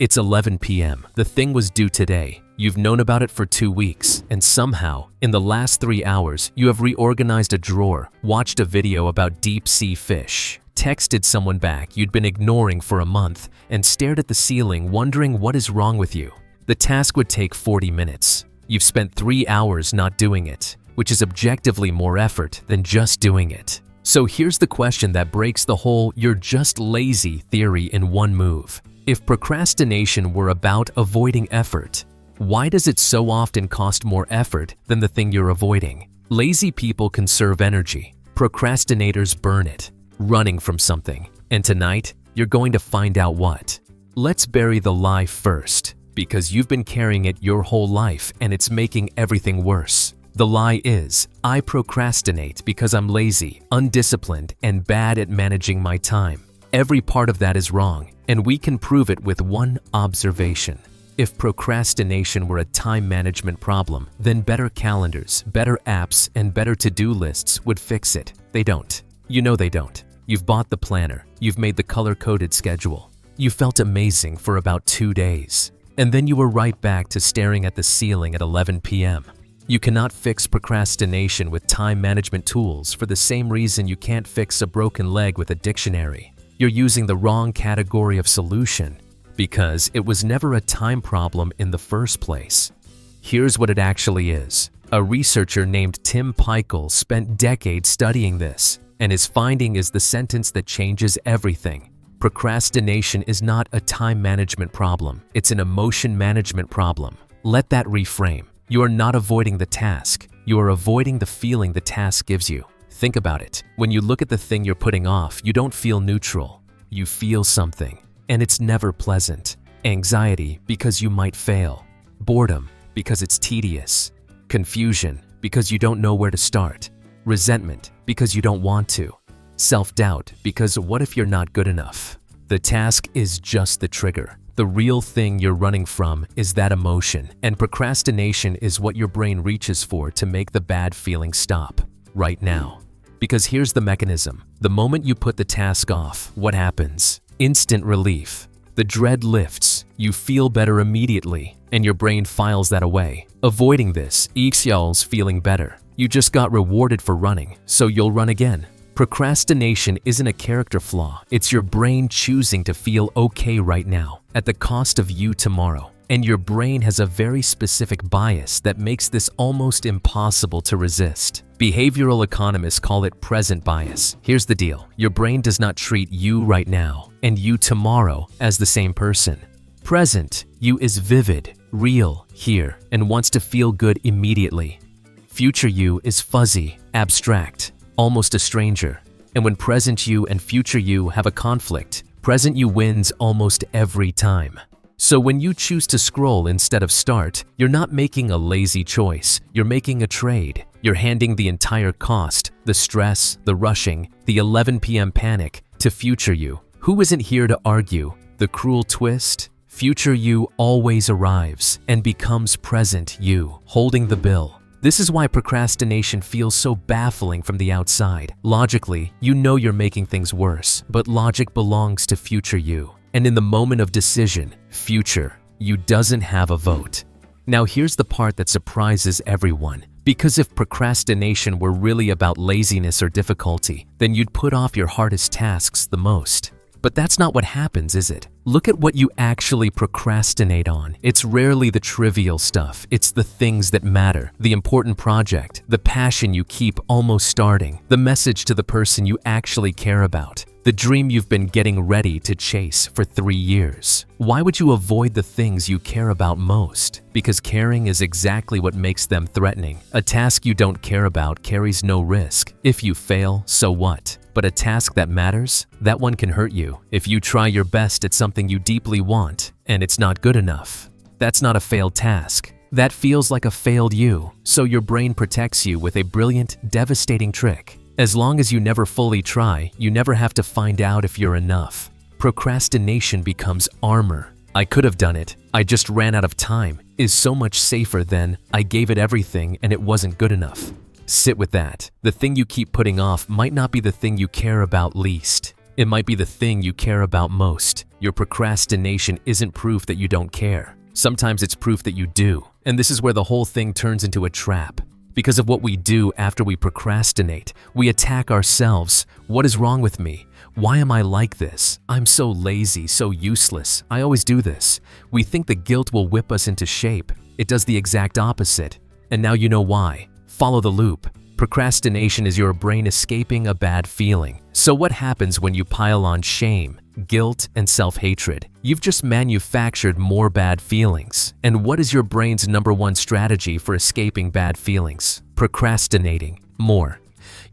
It's 11 p.m. The thing was due today. You've known about it for 2 weeks, and somehow, in the last 3 hours, you have reorganized a drawer, watched a video about deep-sea fish, texted someone back you'd been ignoring for a month, and stared at the ceiling wondering what is wrong with you. The task would take 40 minutes. You've spent 3 hours not doing it, which is objectively more effort than just doing it. So here's the question that breaks the whole "you're just lazy" theory in one move. If procrastination were about avoiding effort, why does it so often cost more effort than the thing you're avoiding? Lazy people conserve energy. Procrastinators burn it, running from something. And tonight, you're going to find out what. Let's bury the lie first, because you've been carrying it your whole life and it's making everything worse. The lie is, I procrastinate because I'm lazy, undisciplined, and bad at managing my time. Every part of that is wrong, and we can prove it with one observation. If procrastination were a time management problem, then better calendars, better apps, and better to-do lists would fix it. They don't. You know they don't. You've bought the planner. You've made the color-coded schedule. You felt amazing for about 2 days. And then you were right back to staring at the ceiling at 11 p.m. You cannot fix procrastination with time management tools for the same reason you can't fix a broken leg with a dictionary. You're using the wrong category of solution because it was never a time problem in the first place. Here's what it actually is. A researcher named Tim Peichel spent decades studying this, and his finding is the sentence that changes everything. Procrastination is not a time management problem, it's an emotion management problem. Let that reframe. You are not avoiding the task, you are avoiding the feeling the task gives you. Think about it. When you look at the thing you're putting off, you don't feel neutral. You feel something, and it's never pleasant. Anxiety because you might fail. Boredom because it's tedious. Confusion because you don't know where to start. Resentment because you don't want to. Self-doubt because what if you're not good enough? The task is just the trigger. The real thing you're running from is that emotion, and procrastination is what your brain reaches for to make the bad feeling stop right now. Because here's the mechanism. The moment you put the task off, what happens? Instant relief. The dread lifts. You feel better immediately, and your brain files that away. Avoiding this equals feeling better. You just got rewarded for running, so you'll run again. Procrastination isn't a character flaw. It's your brain choosing to feel okay right now at the cost of you tomorrow. And your brain has a very specific bias that makes this almost impossible to resist. Behavioral economists call it present bias. Here's the deal. Your brain does not treat you right now and you tomorrow as the same person. Present you is vivid, real, here, and wants to feel good immediately. Future you is fuzzy, abstract, almost a stranger. And when present you and future you have a conflict, present you wins almost every time. So when you choose to scroll instead of start, you're not making a lazy choice, you're making a trade. You're handing the entire cost, the stress, the rushing, the 11 p.m. panic to future you, who isn't here to argue. The cruel twist? Future you always arrives and becomes present you, holding the bill. This is why procrastination feels so baffling from the outside. Logically, you know you're making things worse, but logic belongs to future you. And in the moment of decision, future you doesn't have a vote. Now here's the part that surprises everyone. Because if procrastination were really about laziness or difficulty, then you'd put off your hardest tasks the most. But that's not what happens, is it? Look at what you actually procrastinate on. It's rarely the trivial stuff. It's the things that matter, the important project, the passion you keep almost starting, the message to the person you actually care about, the dream you've been getting ready to chase for 3 years. Why would you avoid the things you care about most? Because caring is exactly what makes them threatening. A task you don't care about carries no risk. If you fail, so what? But a task that matters, that one can hurt you if you try your best at something you deeply want and it's not good enough. That's not a failed task. That feels like a failed you, so your brain protects you with a brilliant, devastating trick. As long as you never fully try, you never have to find out if you're enough. Procrastination becomes armor. I could have done it, I just ran out of time, is so much safer than I gave it everything and it wasn't good enough. Sit with that. The thing you keep putting off might not be the thing you care about least. It might be the thing you care about most. Your procrastination isn't proof that you don't care. Sometimes it's proof that you do. And this is where the whole thing turns into a trap. Because of what we do after we procrastinate, we attack ourselves. What is wrong with me? Why am I like this? I'm so lazy, so useless. I always do this. We think the guilt will whip us into shape. It does the exact opposite. And now you know why. Follow the loop. Procrastination is your brain escaping a bad feeling. So what happens when you pile on shame, guilt, and self-hatred? You've just manufactured more bad feelings. And what is your brain's #1 strategy for escaping bad feelings? Procrastinating more.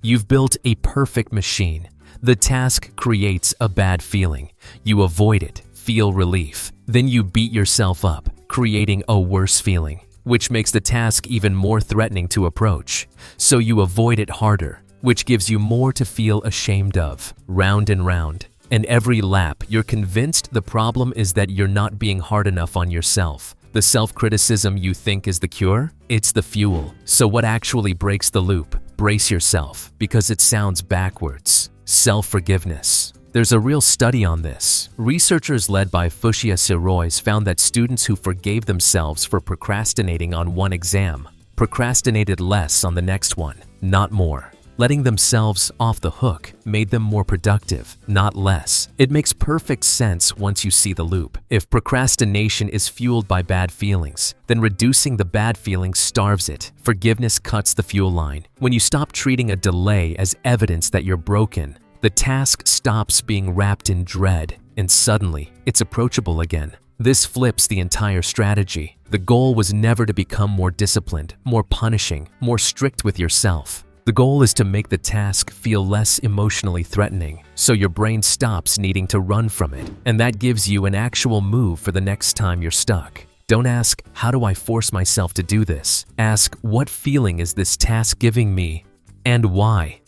You've built a perfect machine. The task creates a bad feeling. You avoid it, feel relief. Then you beat yourself up, creating a worse feeling, which makes the task even more threatening to approach. So you avoid it harder, which gives you more to feel ashamed of. Round and round. And every lap, you're convinced the problem is that you're not being hard enough on yourself. The self-criticism you think is the cure? It's the fuel. So what actually breaks the loop? Brace yourself, because it sounds backwards. Self-forgiveness. There's a real study on this. Researchers led by Fushia Sirois found that students who forgave themselves for procrastinating on one exam procrastinated less on the next one, not more. Letting themselves off the hook made them more productive, not less. It makes perfect sense once you see the loop. If procrastination is fueled by bad feelings, then reducing the bad feelings starves it. Forgiveness cuts the fuel line. When you stop treating a delay as evidence that you're broken, the task stops being wrapped in dread, and suddenly, it's approachable again. This flips the entire strategy. The goal was never to become more disciplined, more punishing, more strict with yourself. The goal is to make the task feel less emotionally threatening, so your brain stops needing to run from it, and that gives you an actual move for the next time you're stuck. Don't ask, how do I force myself to do this? Ask, what feeling is this task giving me, and why?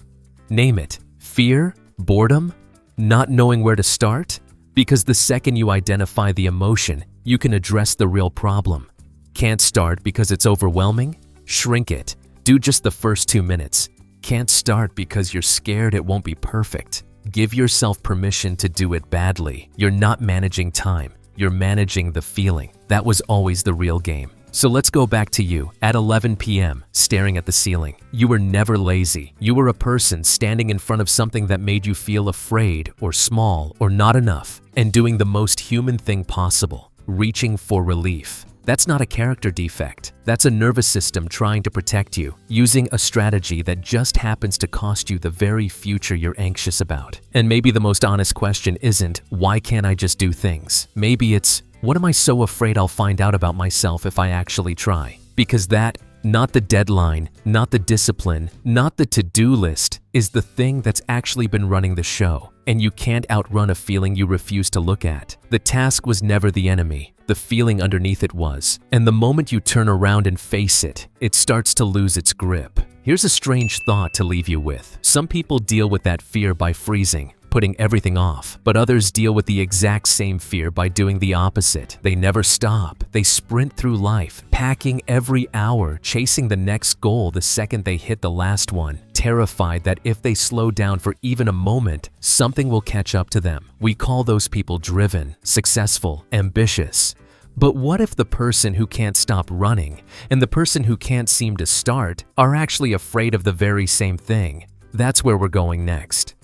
Name it. Fear? Boredom? Not knowing where to start? Because the second you identify the emotion, you can address the real problem. Can't start because it's overwhelming? Shrink it. Do just the first 2 minutes. Can't start because you're scared it won't be perfect. Give yourself permission to do it badly. You're not managing time. You're managing the feeling. That was always the real game. So let's go back to you at 11 p.m. staring at the ceiling. You were never lazy. You were a person standing in front of something that made you feel afraid or small or not enough and doing the most human thing possible, reaching for relief. That's not a character defect. That's a nervous system trying to protect you, using a strategy that just happens to cost you the very future you're anxious about. And maybe the most honest question isn't, why can't I just do things? Maybe it's, what am I so afraid I'll find out about myself if I actually try? Because that, not the deadline, not the discipline, not the to-do list, is the thing that's actually been running the show. And you can't outrun a feeling you refuse to look at. The task was never the enemy. The feeling underneath it was. And the moment you turn around and face it, it starts to lose its grip. Here's a strange thought to leave you with. Some people deal with that fear by freezing, putting everything off, but others deal with the exact same fear by doing the opposite. They never stop. They sprint through life, packing every hour, chasing the next goal the second they hit the last one, terrified that if they slow down for even a moment, something will catch up to them. We call those people driven, successful, ambitious. But what if the person who can't stop running and the person who can't seem to start are actually afraid of the very same thing? That's where we're going next.